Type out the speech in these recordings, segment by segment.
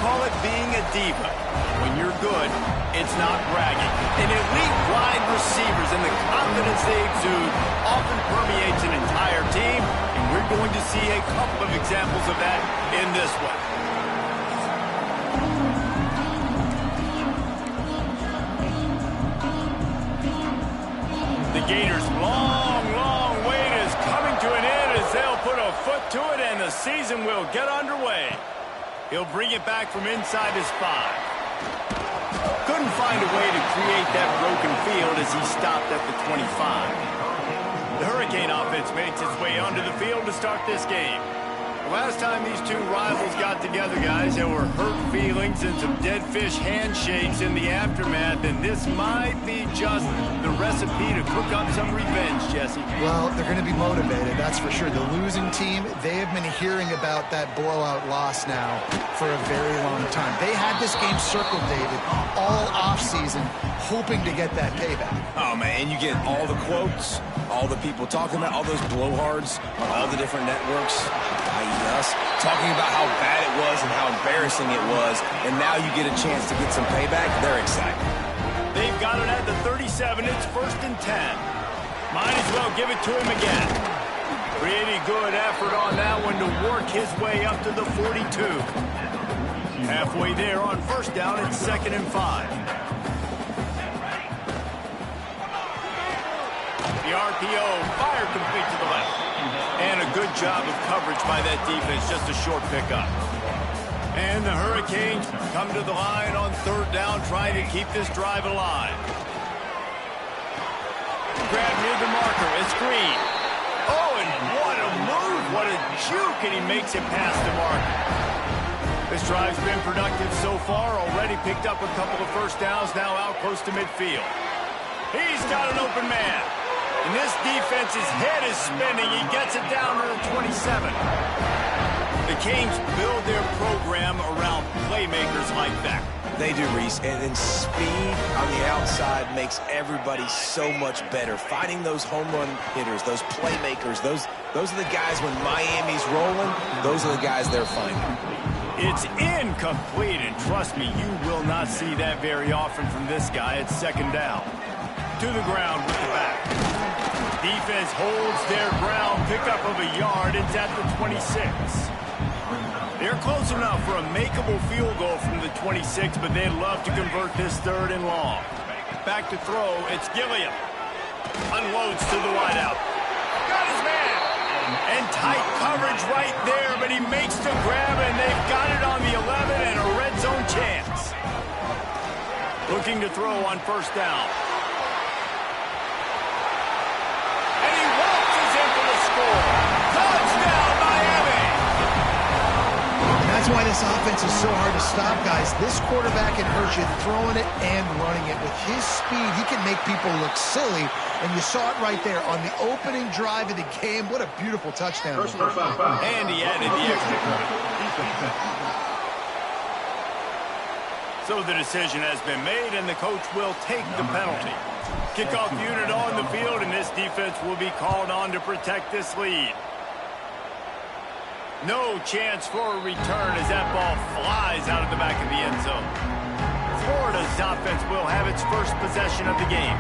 call it being a diva. When you're good, it's not bragging. And elite wide receivers and the confidence they exude often permeates an entire team, and we're going to see a couple of examples of that in this one. The Gators' long wait is coming to an end as they'll put a foot to it, and the season will get underway. He'll bring it back from inside his 5. Couldn't find a way to create that broken field as he stopped at the 25. The Hurricane offense makes its way onto the field to start this game. The last time these two rivals got together, guys, there were hurt feelings and some dead fish handshakes in the aftermath, and this might be just the recipe to cook up some revenge, Jesse. Well, they're going to be motivated, that's for sure. The losing team, they have been hearing about that blowout loss now for a very long time. They had this game circled, David, all offseason, hoping to get that payback. Oh, man, and you get all the quotes, all the people talking about, all those blowhards on all the different networks, us, talking about how bad it was and how embarrassing it was, and now you get a chance to get some payback. They're excited. They've got it at the 37. It's 1st and 10. Might as well give it to him again. Pretty good effort on that one to work his way up to the 42. Halfway there on 1st down, it's 2nd and 5. The RPO fired complete to the left. And a good job of coverage by that defense, just a short pickup. And the Hurricanes come to the line on 3rd down, trying to keep this drive alive. Grab near the marker, it's Green. Oh, and what a move, what a juke, and he makes it past the marker. This drive's been productive so far, already picked up a couple of 1st downs, now out close to midfield. He's got an open man. And this defense's head is spinning. He gets it down to the 27. The Canes build their program around playmakers like that. They do, Reese. And then speed on the outside makes everybody so much better. Finding those home run hitters, those playmakers, those are the guys when Miami's rolling, those are the guys they're finding. It's incomplete, and trust me, you will not see that very often from this guy. It's 2nd down. To the ground with the back. Defense holds their ground, pickup of a yard. It's at the 26. They're close enough for a makeable field goal from the 26, but they'd love to convert this 3rd and long. Back to throw, it's Gilliam. Unloads to the wideout. Got his man. And tight coverage right there, but he makes the grab, and they've got it on the 11 and a red zone chance. Looking to throw on 1st down. Touchdown, Miami! That's why this offense is so hard to stop, guys. This quarterback can hurt you throwing it and running it. With his speed, he can make people look silly, and you saw it right there on the opening drive of the game. What a beautiful touchdown. And he added the extra point. So the decision has been made, and the coach will take the penalty. Kickoff unit on the field, and this defense will be called on to protect this lead. No chance for a return as that ball flies out of the back of the end zone. Florida's offense will have its first possession of the game.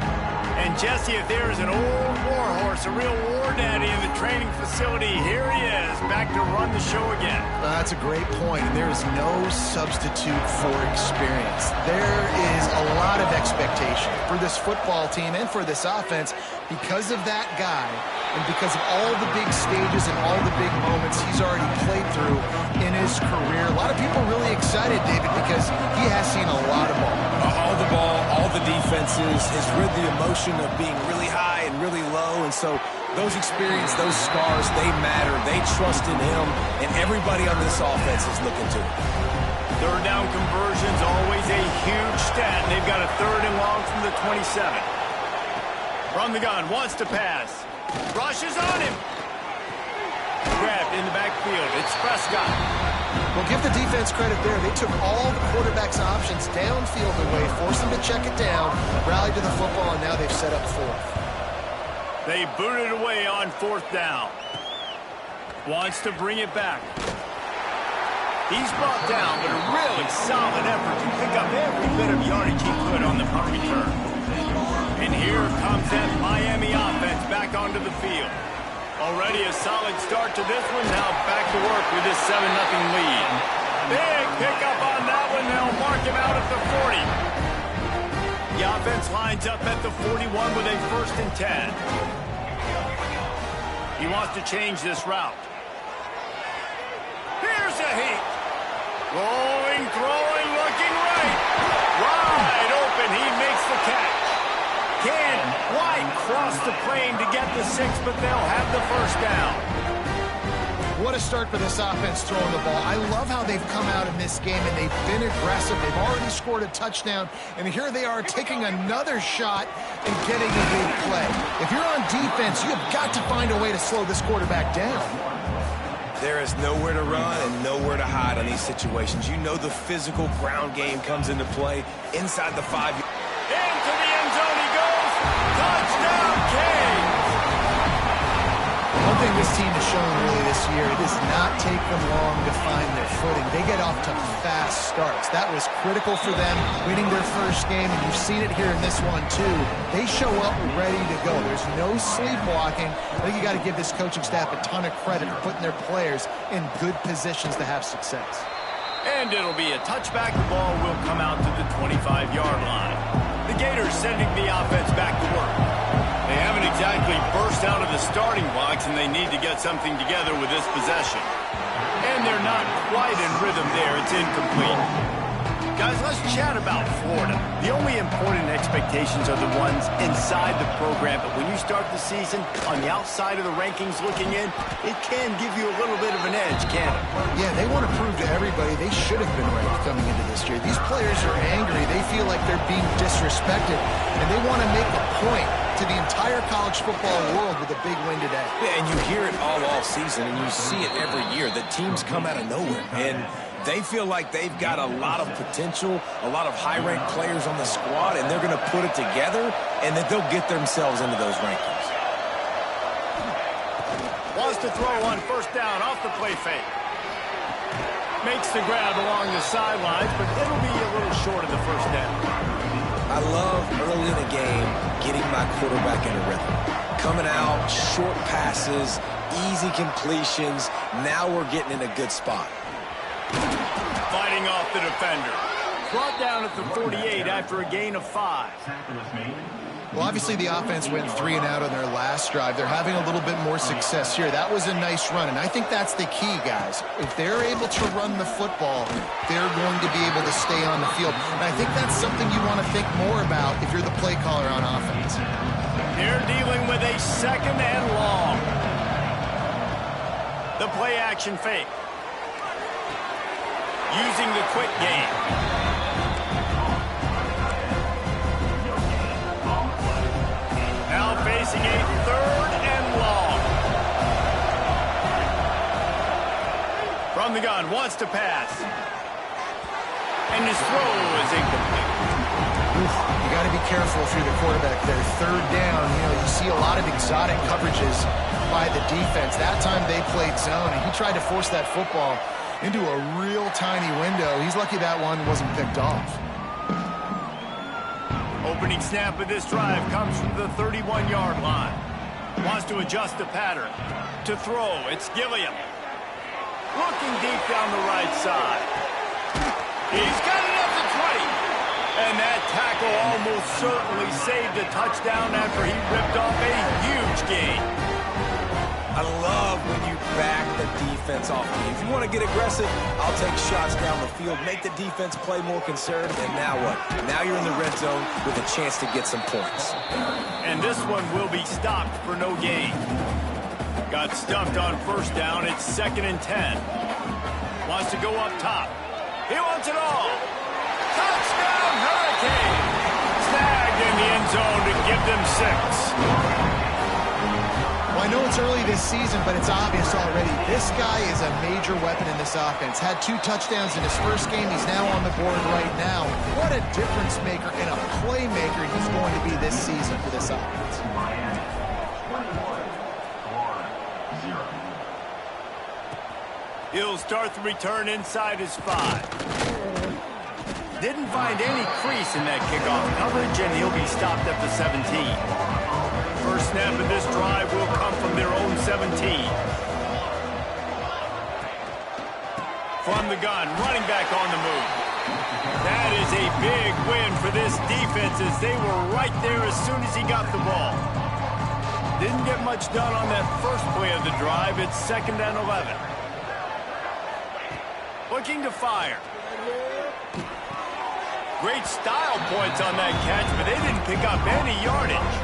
And Jesse, if there is an old war horse, a real war daddy in the training facility, here he is, back to run the show again. That's a great point. There is no substitute for experience. There is a lot of expectation for this football team and for this offense because of that guy and because of all the big stages and all the big moments he's already played through in his career. A lot of people really excited, David, because he has seen a lot of ball. All the ball, all the defenses, has rid the emotion of being really high and really low, and so those experiences, those scars, they matter. They trust in him, and everybody on this offense is looking to him. 3rd down conversion's always a huge stat. They've got a 3rd and long from the 27. From the gun, wants to pass. Rushes on him. Grabbed in the backfield. It's Prescott. Well, give the defense credit there. They took all the quarterback's options downfield away, forced them to check it down, rallied to the football, and now they've set up 4th. They booted away on 4th down. Wants to bring it back. He's brought down, but a really solid effort to pick up every bit of yardage he could on the punt return. And here comes that Miami offense back onto the field. Already a solid start to this one. Now back to work with this 7-0 lead. Big pickup on that one. They'll mark him out at the 40. The offense lines up at the 41 with a 1st and 10. He wants to change this route. Here's a heat. Rolling, throwing, looking right. Wide open. He makes the catch. Can White cross the plane to get the 6, but they'll have the 1st down. What a start for this offense throwing the ball. I love how they've come out in this game, and they've been aggressive. They've already scored a touchdown, and here they are taking another shot and getting a big play. If you're on defense, you've got to find a way to slow this quarterback down. There is nowhere to run and nowhere to hide on these situations. You know the physical ground game comes into play inside the 5. Into the end zone he goes. Touchdown, Canes. One thing this team has shown really this year, it does not take them long to find their footing. They get off to fast starts. That was critical for them, winning their 1st game, and you've seen it here in this one too. They show up ready to go. There's no sleepwalking. I think you got to give this coaching staff a ton of credit for putting their players in good positions to have success. And it'll be a touchback. The ball will come out to the 25-yard line. The Gators sending the offense back to work. They haven't exactly burst out of the starting blocks, and they need to get something together with this possession. And they're not quite in rhythm there. It's incomplete. Guys, let's chat about Florida. The only important expectations are the ones inside the program, but when you start the season on the outside of the rankings looking in, it can give you a little bit of an edge, can't it? Yeah, they want to prove to everybody they should have been ranked coming into this year. These players are angry. They feel like they're being disrespected, and they want to make a point to the entire college football world with a big win today. Yeah, and you hear it all season, and you see it every year. The teams come out of nowhere, and they feel like they've got a lot of potential, a lot of high-ranked players on the squad, and they're going to put it together, and that they'll get themselves into those rankings. Wants to throw on 1st down off the play fake. Makes the grab along the sidelines, but it'll be a little short of the 1st down. I love early in a game getting my quarterback in a rhythm. Coming out, short passes, easy completions. Now we're getting in a good spot. Fighting off the defender. Brought down at the 48 after a gain of 5. Well, obviously the offense went 3 and out on their last drive. They're having a little bit more success here. That was a nice run, and I think that's the key, guys. If they're able to run the football, they're going to be able to stay on the field. And I think that's something you want to think more about if you're the play caller on offense. They're dealing with a 2nd and long. The play action fake. Using the quick game. Now facing a 3rd and long. From the gun, wants to pass. And his throw is incomplete. You got to be careful if you're the quarterback there. 3rd down, you see a lot of exotic coverages by the defense. That time they played zone, and he tried to force that football into a real tiny window. He's lucky that one wasn't picked off. Opening snap of this drive comes from the 31-yard line. Wants to adjust the pattern. To throw, it's Gilliam. Looking deep down the right side. He's got it up to 20. And that tackle almost certainly saved a touchdown after he ripped off a huge gain. I love when you back the defense off me. If you want to get aggressive, I'll take shots down the field, make the defense play more conservative, and now what? Now you're in the red zone with a chance to get some points. And this one will be stopped for no gain. Got stuffed on 1st down. It's 2nd and 10. Wants to go up top. He wants it all. Touchdown, Hurricane! Snagged in the end zone to give them 6. Well, I know it's early this season, but it's obvious already. This guy is a major weapon in this offense. Had 2 touchdowns in his 1st game. He's now on the board right now. What a difference maker and a playmaker he's going to be this season for this offense. He'll start the return inside his 5. Didn't find any crease in that kickoff coverage, and he'll be stopped at the 17. First snap of this drive will come from their own 17. From the gun, running back on the move. That is a big win for this defense as they were right there as soon as he got the ball. Didn't get much done on that first play of the drive. It's 2nd and 11. Looking to fire. Great style points on that catch, but they didn't pick up any yardage.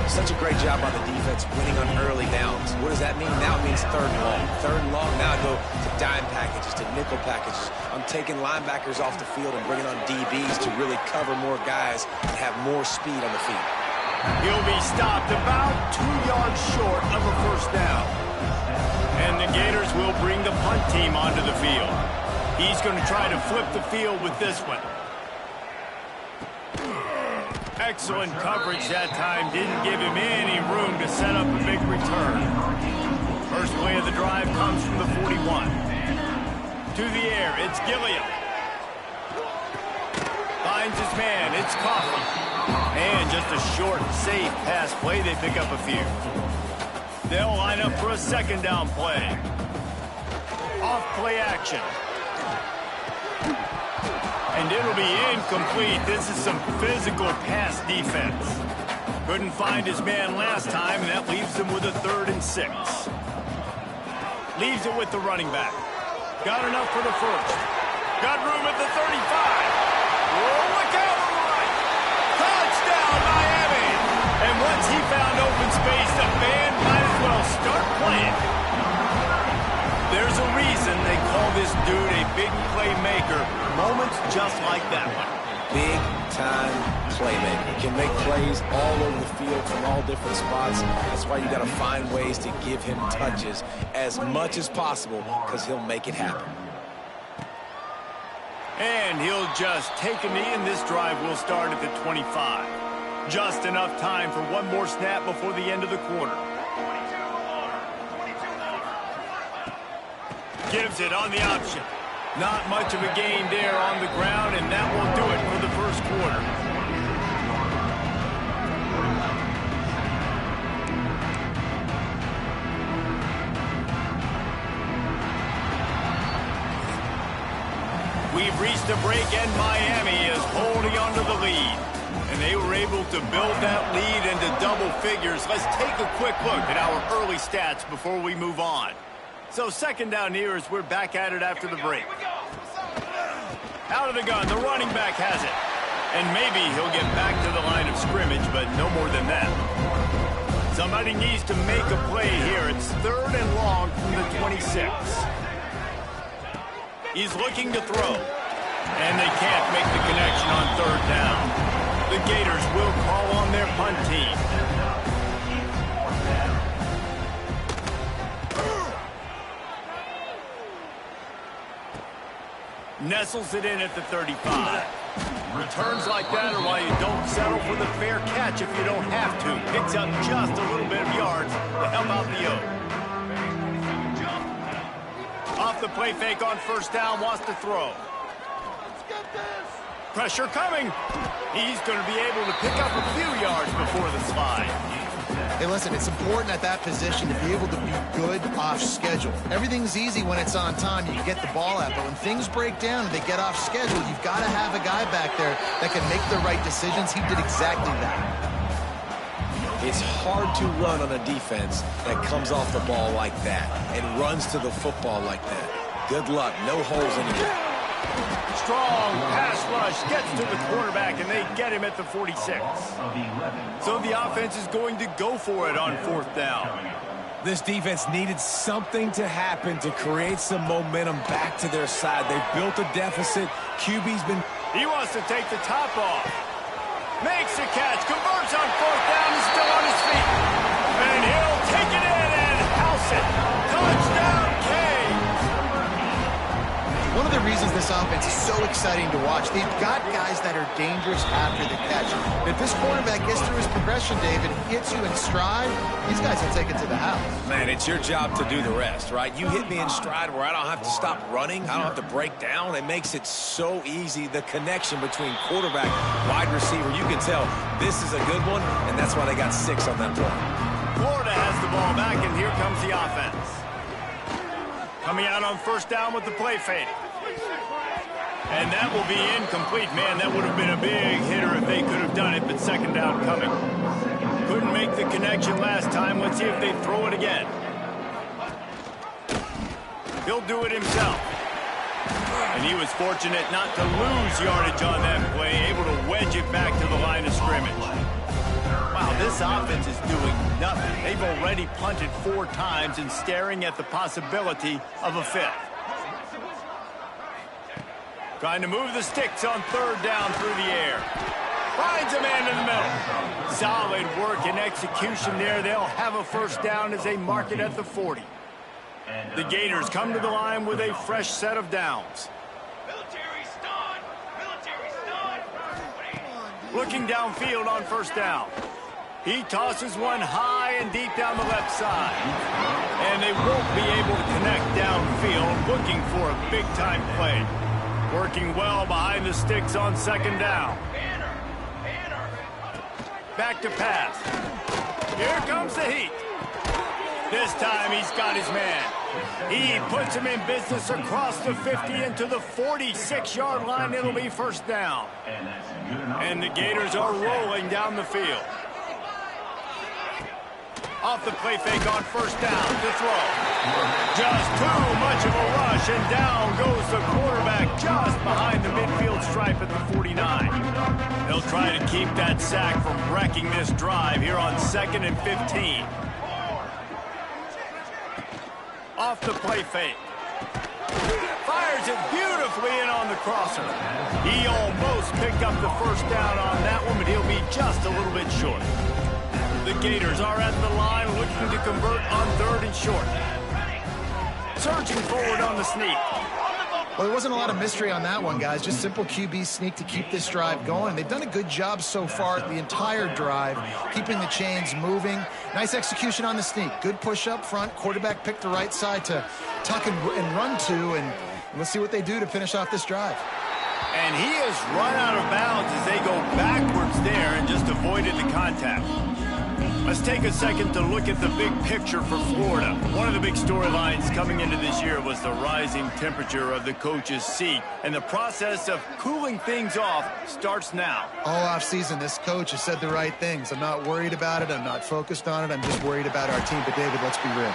Such a great job by the defense winning on early downs. What does that mean? Now it means 3rd and long. 3rd and long, now I go to dime packages, to nickel packages. I'm taking linebackers off the field and bringing on DBs to really cover more guys and have more speed on the field. He'll be stopped about 2 yards short of a first down. And the Gators will bring the punt team onto the field. He's going to try to flip the field with this one. Excellent coverage that time. Didn't give him any room to set up a big return. First play of the drive comes from the 41. To the air, it's Gilliam. Finds his man, it's Coughlin. And just a short, safe pass play. They pick up a few. They'll line up for a 2nd down play. Off play action. And it'll be incomplete. This is some physical pass defense. Couldn't find his man last time, and that leaves him with a 3rd and 6. Leaves it with the running back. Got enough for the first. Got room at the 35. Oh, look out on the right. Touchdown, Miami. And once he found open space, the band might as well start playing. There's a reason they call this dude a big playmaker. Moments just like that one. Big-time playmaker. Can make plays all over the field from all different spots. That's why you got to find ways to give him touches as much as possible because he'll make it happen. And he'll just take a knee, and this drive will start at the 25. Just enough time for one more snap before the end of the quarter. Gives it on the option. Not much of a gain there on the ground, and that will do it for the first quarter. We've reached a break, and Miami is holding on to the lead. And they were able to build that lead into double figures. Let's take a quick look at our early stats before we move on. So 2nd down here as we're back at it after the break. Out of the gun, the running back has it. And maybe he'll get back to the line of scrimmage, but no more than that. Somebody needs to make a play here. It's 3rd and long from the 26. He's looking to throw. And they can't make the connection on 3rd down. The Gators will call on their punt team. Nestles it in at the 35. Returns like that are why you don't settle for the fair catch if you don't have to. Picks up just a little bit of yards to help out the O. Off the play fake on 1st down, wants to throw. Pressure coming. He's going to be able to pick up a few yards before the slide. Hey, listen, it's important at that position to be able to be good off schedule. Everything's easy when it's on time. You can get the ball out. But when things break down and they get off schedule, you've got to have a guy back there that can make the right decisions. He did exactly that. It's hard to run on a defense that comes off the ball like that and runs to the football like that. Good luck. No holes anywhere. Strong pass rush gets to the quarterback, and they get him at the 46. So the offense is going to go for it on 4th down. This defense needed something to happen to create some momentum back to their side. They built a deficit. QB's been... He wants to take the top off. Makes a catch, converts on 4th down, he's still on his feet. And he'll take it in and house it. Touchdown, K. One of the reasons this offense is so exciting to watch, they've got guys that are dangerous after the catch. If this quarterback gets through his progression, David, hits you in stride, these guys will take it to the house. Man, it's your job to do the rest, right? You hit me in stride where I don't have to stop running. I don't have to break down. It makes it so easy. The connection between quarterback, wide receiver, you can tell this is a good one, and that's why they got 6 on that play. Florida has the ball back, and here comes the offense. Coming out on first down with the play fake. And that will be incomplete. Man, that would have been a big hitter if they could have done it, but second down coming. Couldn't make the connection last time. Let's see if they throw it again. He'll do it himself. And he was fortunate not to lose yardage on that play, able to wedge it back to the line of scrimmage. Wow, this offense is doing nothing. They've already punted 4 times and staring at the possibility of a 5th. Trying to move the sticks on third down through the air. Finds a man in the middle. Solid work and execution there. They'll have a first down as they mark it at the 40. The Gators come to the line with a fresh set of downs. Looking downfield on first down. He tosses one high and deep down the left side. And they won't be able to connect downfield, looking for a big-time play. Working well behind the sticks on second down. Back to pass. Here comes the heat. This time he's got his man. He puts him in business across the 50 into the 46-yard line. It'll be first down. And the Gators are rolling down the field. Off the play fake on first down to throw. Just too much of a rush, and down goes the quarterback just behind the midfield stripe at the 49. They'll try to keep that sack from wrecking this drive here on 2nd and 15. Off the play fake. Fires it beautifully in on the crosser. He almost picked up the first down on that one, but he'll be just a little bit short. The Gators are at the line looking to convert on 3rd and short. Surging forward on the sneak. Well, there wasn't a lot of mystery on that one, guys. Just simple QB sneak to keep this drive going. They've done a good job so far the entire drive, keeping the chains moving. Nice execution on the sneak. Good push up front. Quarterback picked the right side to tuck and run to, and let's see what they do to finish off this drive. And he has run out of bounds as they go backwards there and just avoided the contact. Let's take a second to look at the big picture for Florida. One of the big storylines coming into this year was the rising temperature of the coach's seat. And the process of cooling things off starts now. All offseason, this coach has said the right things. I'm not worried about it. I'm not focused on it. I'm just worried about our team. But, David, let's be real.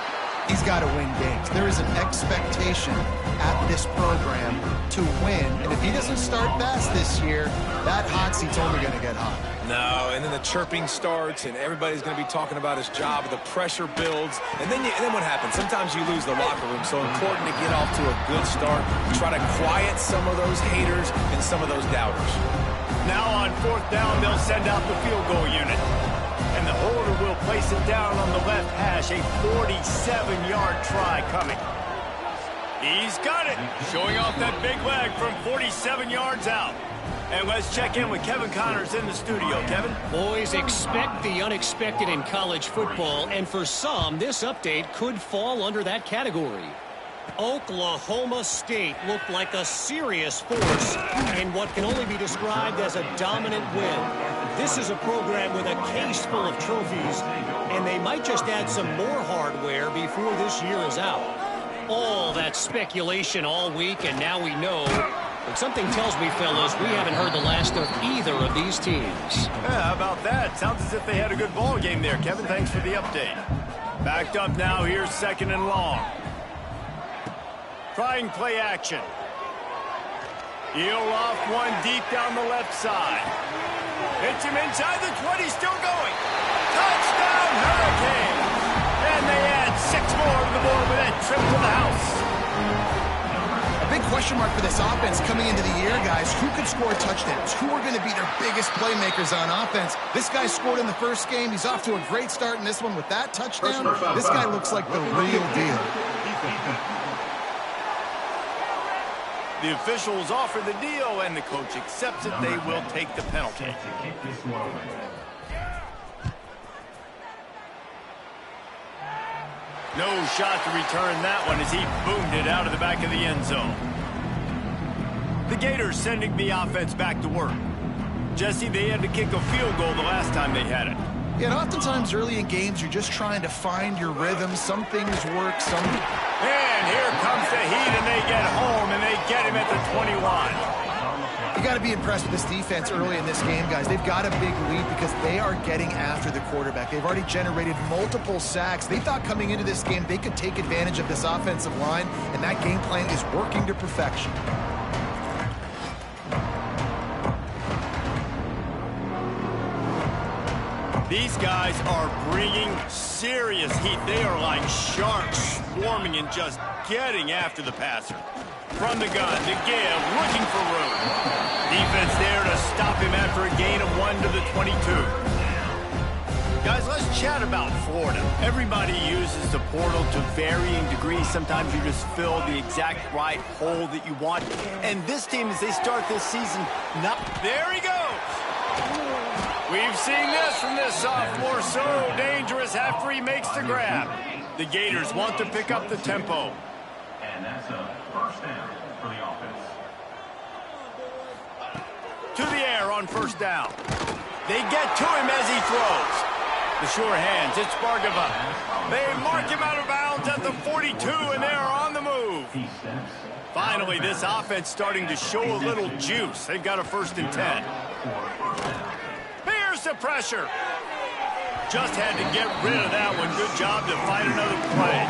He's got to win games. There is an expectation at this program to win. And if he doesn't start fast this year, that hot seat's only going to get hot. No, and then the chirping starts, and everybody's going to be talking about his job. The pressure builds, and then what happens? Sometimes you lose the locker room. So important to get off to a good start. Try to quiet some of those haters and some of those doubters. Now on 4th down, they'll send out the field goal unit. And the holder will place it down on the left hash. A 47-yard try coming. He's got it. Showing off that big leg from 47 yards out. And let's check in with Kevin Connors in the studio. Kevin? Boys, expect the unexpected in college football, and for some, this update could fall under that category. Oklahoma State looked like a serious force in what can only be described as a dominant win. This is a program with a case full of trophies, and they might just add some more hardware before this year is out. All that speculation all week, and now we know. But something tells me, fellas, we haven't heard the last of either of these teams. Yeah, how about that? Sounds as if they had a good ball game there, Kevin. Thanks for the update. Backed up now. Here's 2nd and long. Trying play action. Heel off one deep down the left side. Hits him inside the 20, still going. Touchdown, Hurricane! And they add 6 more to the board with that trip to the house. A big question mark for this offense coming into the year, guys. Who could score touchdowns? Who are going to be their biggest playmakers on offense? This guy scored in the first game. He's off to a great start in this one with that touchdown. This guy looks like the real deal. The officials offer the deal, and the coach accepts it. They will take the penalty. No shot to return that one as he boomed it out of the back of the end zone. The Gators sending the offense back to work. Jesse, they had to kick a field goal the last time they had it. Yeah, and oftentimes early in games, you're just trying to find your rhythm. Some things work, some... And here comes the heat, and they get home, and they get him at the 21. You got to be impressed with this defense early in this game, guys. They've got a big lead because they are getting after the quarterback. They've already generated multiple sacks. They thought coming into this game they could take advantage of this offensive line, and that game plan is working to perfection. These guys are bringing serious heat. They are like sharks swarming and just getting after the passer. From the gun, the give, looking for room. Defense there to stop him after a gain of 1 to the 22. Guys, let's chat about Florida. Everybody uses the portal to varying degrees. Sometimes you just fill the exact right hole that you want. And this team, as they start this season, there he goes. We've seen this from this sophomore, so dangerous after he makes the grab. The Gators want to pick up the tempo. And that's a first down for the offense. To the air on first down. They get to him as he throws. The sure hands, it's Bargava. They mark him out of bounds at the 42, and they are on the move. Finally, this offense starting to show a little juice. They've got a 1st and 10. Here's the pressure. Just had to get rid of that one. Good job to fight another play.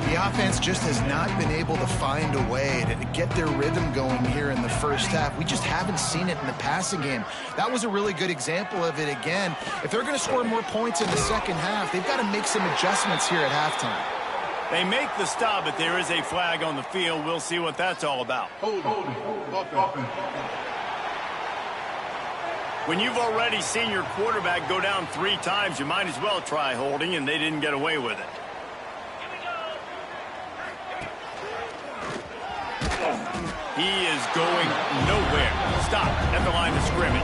The offense just has not been able to find a way to get their rhythm going here in the first half. We just haven't seen it in the passing game. That was a really good example of it again. If they're going to score more points in the second half, they've got to make some adjustments here at halftime. They make the stop, but there is a flag on the field. We'll see what that's all about. When you've already seen your quarterback go down 3 times, you might as well try holding, and they didn't get away with it. He is going nowhere. Stop at the line of scrimmage.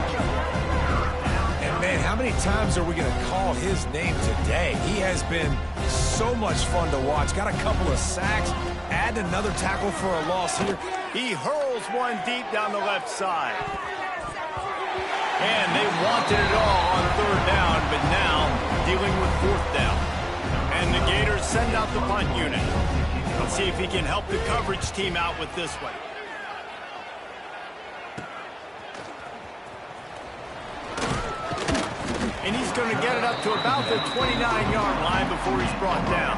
And, man, how many times are we going to call his name today? He has been so much fun to watch. Got a couple of sacks. Add another tackle for a loss here. He hurls one deep down the left side. And they wanted it all on 3rd down, but now dealing with 4th down. And the Gators send out the punt unit. Let's see if he can help the coverage team out with this one. And he's going to get it up to about the 29-yard line before he's brought down.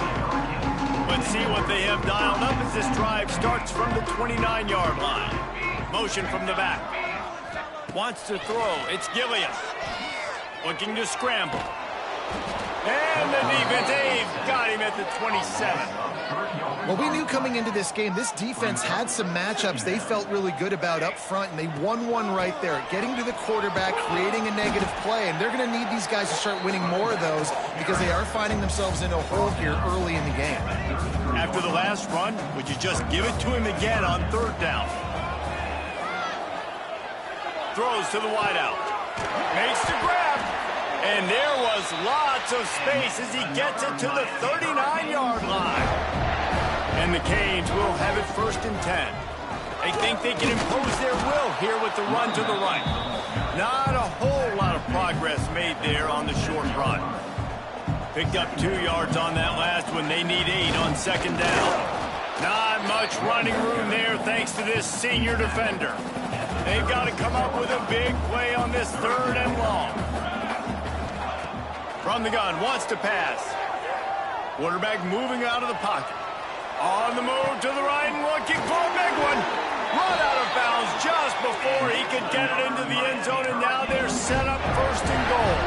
Let's see what they have dialed up as this drive starts from the 29-yard line. Motion from the back. Wants to throw. It's Gilliam. Looking to scramble. And the defense, they've got him at the 27. Well, we knew coming into this game, this defense had some matchups they felt really good about up front, and they won one right there, getting to the quarterback, creating a negative play, and they're going to need these guys to start winning more of those because they are finding themselves in a hole here early in the game. After the last run, would you just give it to him again on 3rd down? Throws to the wideout. Makes the grab. And there was lots of space as he gets it to the 39-yard line. And the Canes will have it 1st and 10. They think they can impose their will here with the run to the right. Not a whole lot of progress made there on the short run. Picked up 2 yards on that last one. They need 8 on 2nd down. Not much running room there thanks to this senior defender. They've got to come up with a big play on this 3rd and long. From the gun, wants to pass. Quarterback moving out of the pocket. On the move to the right and looking for a big one. Run out of bounds just before he could get it into the end zone, and now they're set up 1st and goal.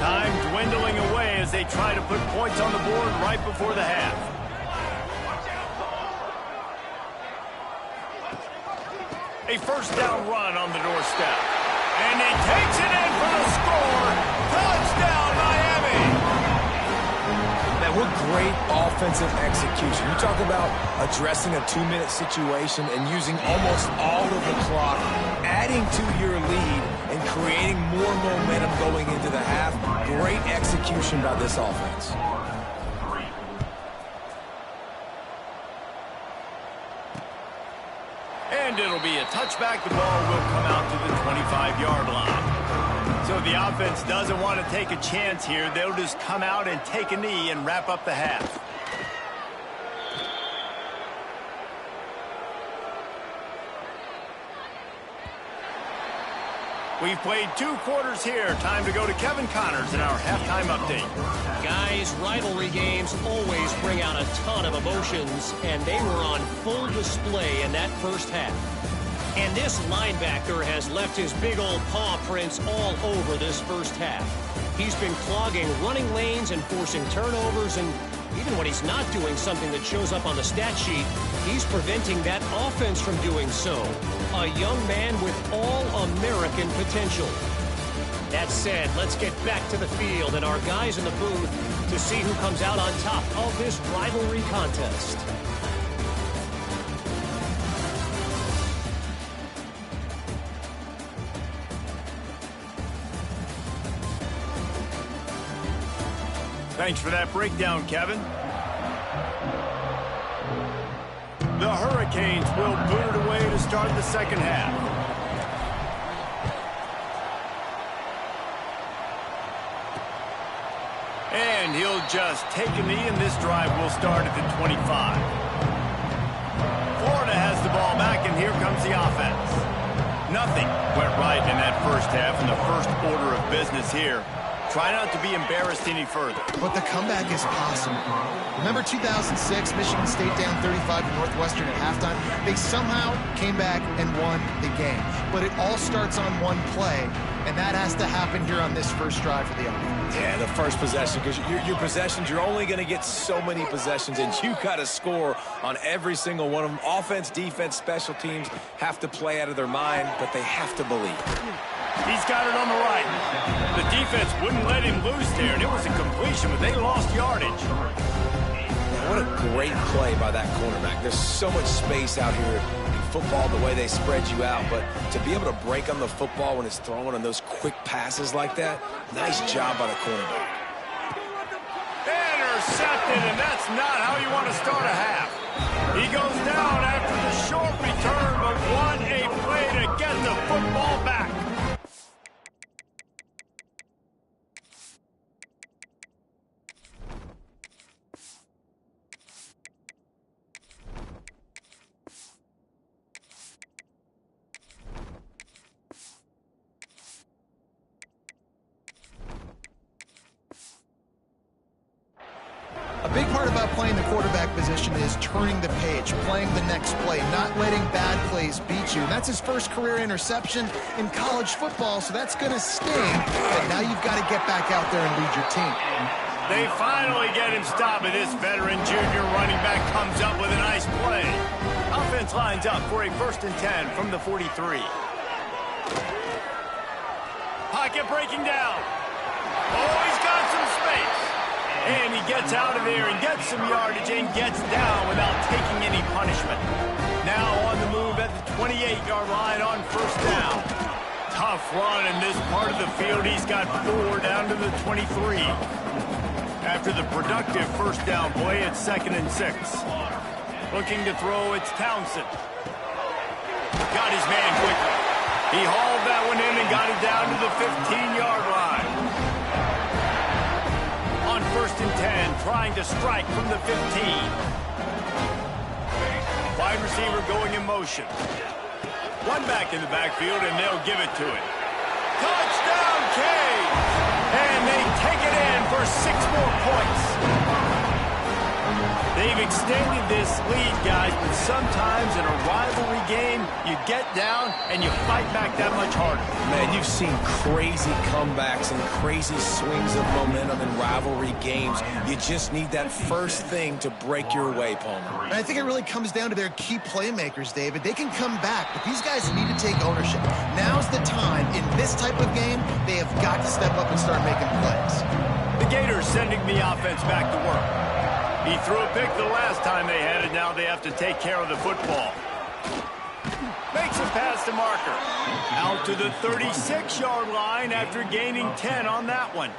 Time dwindling away as they try to put points on the board right before the half. A 1st down run on the doorstep. And he takes it in for the score. Touchdown, Miami! Man, What great offensive execution. You talk about addressing a 2-minute situation and using almost all of the clock, adding to your lead, and creating more momentum going into the half. Great execution by this offense. And it'll be a touchback. The ball will come out to the 25-yard line. So the offense doesn't want to take a chance here. They'll just come out and take a knee and wrap up the half. We've played 2 quarters here. Time to go to Kevin Connors in our halftime update. Guys, rivalry games always bring out a ton of emotions, and they were on full display in that first half. And this linebacker has left his big old paw prints all over this first half. He's been clogging running lanes and forcing turnovers, and even when he's not doing something that shows up on the stat sheet, he's preventing that offense from doing so. A young man with all-American potential. That said, let's get back to the field and our guys in the booth to see who comes out on top of this rivalry contest. Thanks for that breakdown, Kevin. The Hurricanes will boot it away to start the second half. And he'll just take a knee, and this drive will start at the 25. Florida has the ball back, and here comes the offense. Nothing went right in that first half, and the first order of business here. Try not to be embarrassed any further. But the comeback is possible. Remember 2006, Michigan State down 35 to Northwestern at halftime? They somehow came back and won the game. But it all starts on one play, and that has to happen here on this first drive for the offense. Yeah, the first possession, because your possessions, you're only going to get so many possessions, and you got to score on every single one of them. Offense, defense, special teams have to play out of their mind, but they have to believe. He's got it on the right. The defense wouldn't let him loose there, and it was a completion, but they lost yardage. What a great play by that cornerback. There's so much space out here in football, the way they spread you out, but to be able to break on the football when it's thrown on those quick passes like that, nice job by the cornerback. Intercepted, and that's not how you want to start a half. He goes down after the short return, but what a play to get the football back. A big part about playing the quarterback position is turning the page, playing the next play, not letting bad plays beat you. And that's his first career interception in college football, so that's going to sting. But now you've got to get back out there and lead your team. They finally get him stopped, and this veteran junior running back comes up with a nice play. Offense lines up for a 1st and 10 from the 43. Pocket breaking down. Oh, he's got some space. And he gets out of there and gets some yardage and gets down without taking any punishment. Now on the move at the 28-yard line on 1st down. Tough run in this part of the field. He's got 4 down to the 23. After the productive 1st down play, it's 2nd and 6. Looking to throw, it's Townsend. Got his man quickly. He hauled that one in and got it down to the 15-yard line. On 1st and 10, trying to strike from the 15. Wide receiver going in motion. One back in the backfield, and they'll give it to him. Touchdown, Canes! And they take it in for 6 more points. They've extended this lead, guys, but sometimes in a rivalry game, you get down and you fight back that much harder. Man, you've seen crazy comebacks and crazy swings of momentum in rivalry games. You just need that first thing to break your way, Palmer. And I think it really comes down to their key playmakers, David. They can come back, but these guys need to take ownership. Now's the time. In this type of game, they have got to step up and start making plays. The Gators sending the offense back to work. He threw a pick the last time they had it. Now they have to take care of the football. Makes a pass to Marker. Out to the 36-yard line after gaining 10 on that one.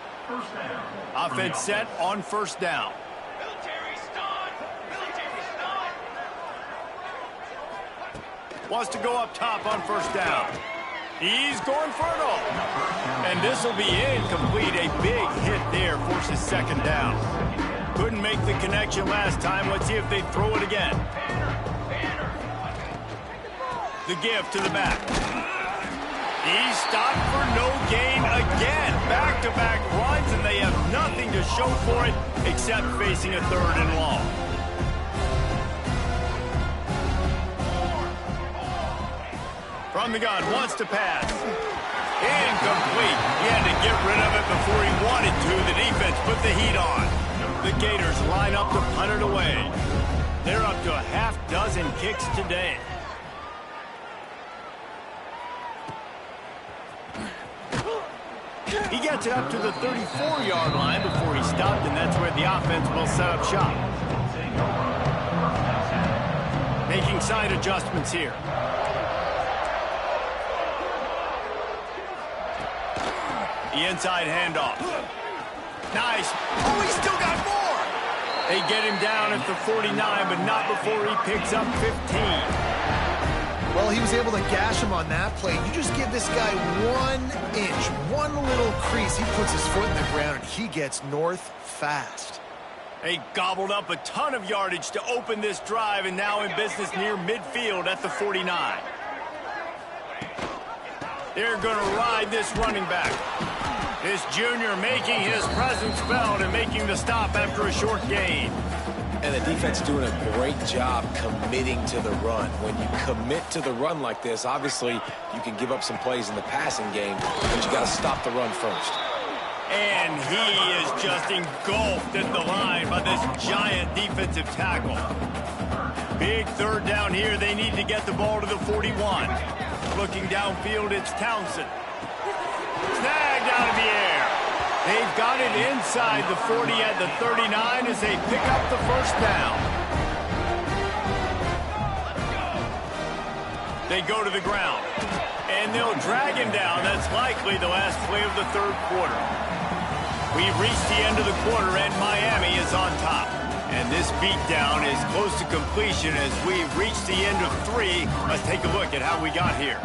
Offense set on first down. Wants to go up top on first down. He's going for it all. And this will be incomplete. A big hit there forces second down. Couldn't make the connection last time. Let's see if they throw it again. The give to the back. He's stopped for no gain again. Back-to-back runs, and they have nothing to show for it except facing a third and long. From the gun, wants to pass. Incomplete. He had to get rid of it before he wanted to. The defense put the heat on. The Gators line up to punt it away. They're up to a half dozen kicks today. He gets it up to the 34-yard line before he stopped, and that's where the offense will set up shop. Making side adjustments here. The inside handoff. Nice. Oh, he's still got more. They get him down at the 49, but not before he picks up 15. Well, he was able to gash him on that play. You just give this guy 1 inch, one little crease. He puts his foot in the ground, and he gets north fast. They gobbled up a ton of yardage to open this drive, and now in business near midfield at the 49. They're going to ride this running back. This junior making his presence felt and making the stop after a short gain. And the defense doing a great job committing to the run. When you commit to the run like this, obviously you can give up some plays in the passing game, but you got to stop the run first. And he is just engulfed at the line by this giant defensive tackle. Big third down here. They need to get the ball to the 41. Looking downfield, it's Townsend. Snagged out of the air. They've got it inside the 40 at the 39 as they pick up the first down. They go to the ground, and they'll drag him down. That's likely the last play of the third quarter. We've reached the end of the quarter, and Miami is on top. And this beatdown is close to completion as we've reached the end of 3. Let's take a look at how we got here.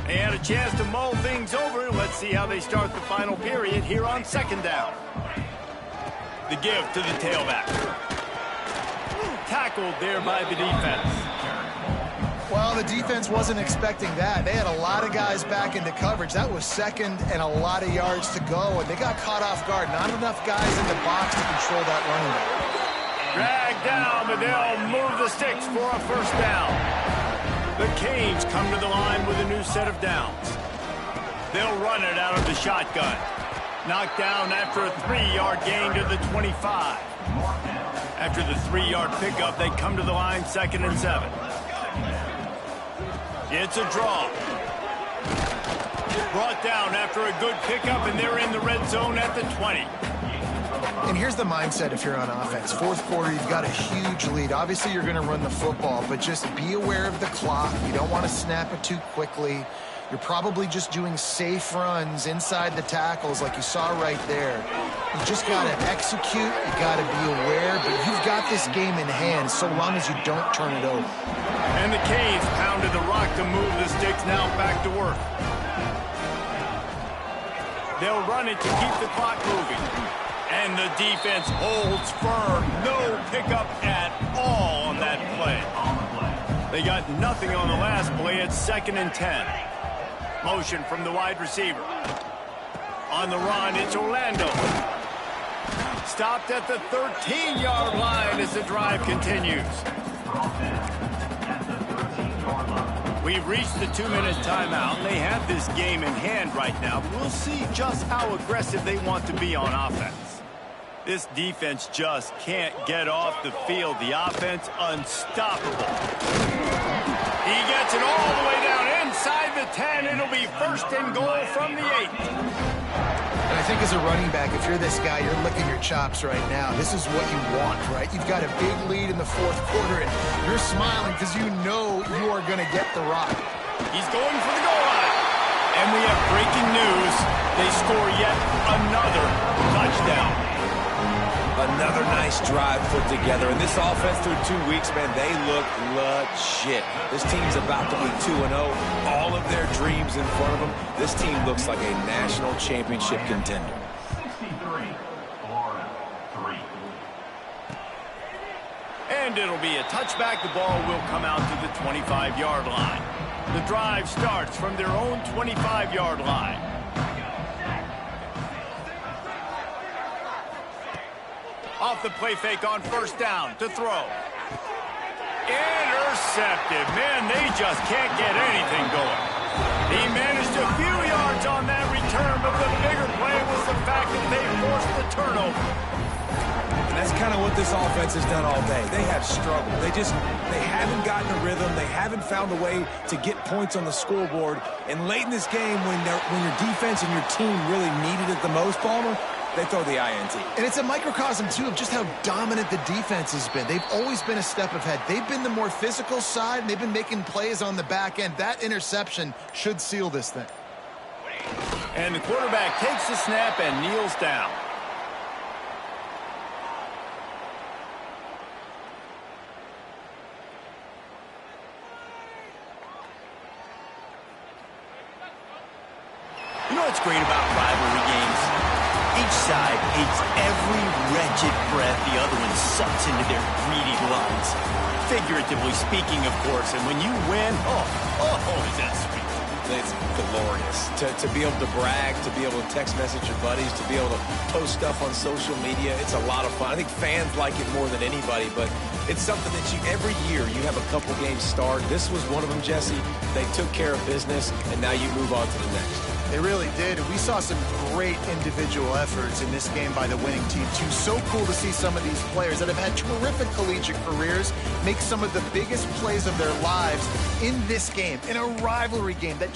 They had a chance to mull things over. Let's see how they start the final period here on second down. The give to the tailback. Tackled there by the defense. Well, the defense wasn't expecting that. They had a lot of guys back into coverage. That was second and a lot of yards to go, and they got caught off guard. Not enough guys in the box to control that running back. Dragged down, but they'll move the sticks for a first down. The Canes come to the line with a new set of downs. They'll run it out of the shotgun. Knocked down after a 3-yard gain to the 25. After the 3-yard pickup, they come to the line 2nd and 7. It's a draw. Brought down after a good pickup, and they're in the red zone at the 20. And here's the mindset if you're on offense. Fourth quarter, you've got a huge lead. Obviously, you're going to run the football, but just be aware of the clock. You don't want to snap it too quickly. You're probably just doing safe runs inside the tackles like you saw right there. You just got to execute. You got to be aware, but you've got this game in hand so long as you don't turn it over. And the Canes pounded the rock to move the sticks. Now back to work. They'll run it to keep the clock moving. And the defense holds firm. No pickup at all on that play. They got nothing on the last play. It's 2nd and 10. Motion from the wide receiver. On the run, it's Orlando. Stopped at the 13-yard line as the drive continues. We've reached the 2-minute timeout, and they have this game in hand right now. We'll see just how aggressive they want to be on offense. This defense just can't get off the field. The offense, unstoppable. He gets it all the way down inside the 10. It'll be 1st and goal from the 8. And I think as a running back, if you're this guy, you're licking your chops right now. This is what you want, right? You've got a big lead in the fourth quarter, and you're smiling because you know you are going to get the rock. He's going for the goal line. And we have breaking news. They score yet another touchdown. Another nice drive put together. And this offense through 2 weeks, man, they look legit. This team's about to be 2-0. All of their dreams in front of them. This team looks like a national championship contender. 63, Florida 3. And it'll be a touchback. The ball will come out to the 25-yard line. The drive starts from their own 25-yard line. Off the play fake on first down to throw. Intercepted. Man, they just can't get anything going. He managed a few yards on that return, but the bigger play was the fact that they forced the turnover. And that's kind of what this offense has done all day. They have struggled. They haven't gotten a rhythm. They haven't found a way to get points on the scoreboard. And late in this game, when your defense and your team really needed it the most, Palmer, they throw the INT. And it's a microcosm, too, of just how dominant the defense has been. They've always been a step ahead. They've been the more physical side, and they've been making plays on the back end. That interception should seal this thing. And the quarterback takes the snap and kneels down. You know what's great about rivalry games? Each side hates every wretched breath the other one sucks into their greedy lungs. Figuratively speaking, of course, and when you win, oh, is that sweet. It's glorious. To be able to brag, to be able to text message your buddies, to be able to post stuff on social media, it's a lot of fun. I think fans like it more than anybody, but it's something that every year you have a couple games start. This was one of them, Jesse. They took care of business, and now you move on to the next. They really did, and we saw some great individual efforts in this game by the winning team, too. So cool to see some of these players that have had terrific collegiate careers make some of the biggest plays of their lives in this game, in a rivalry game that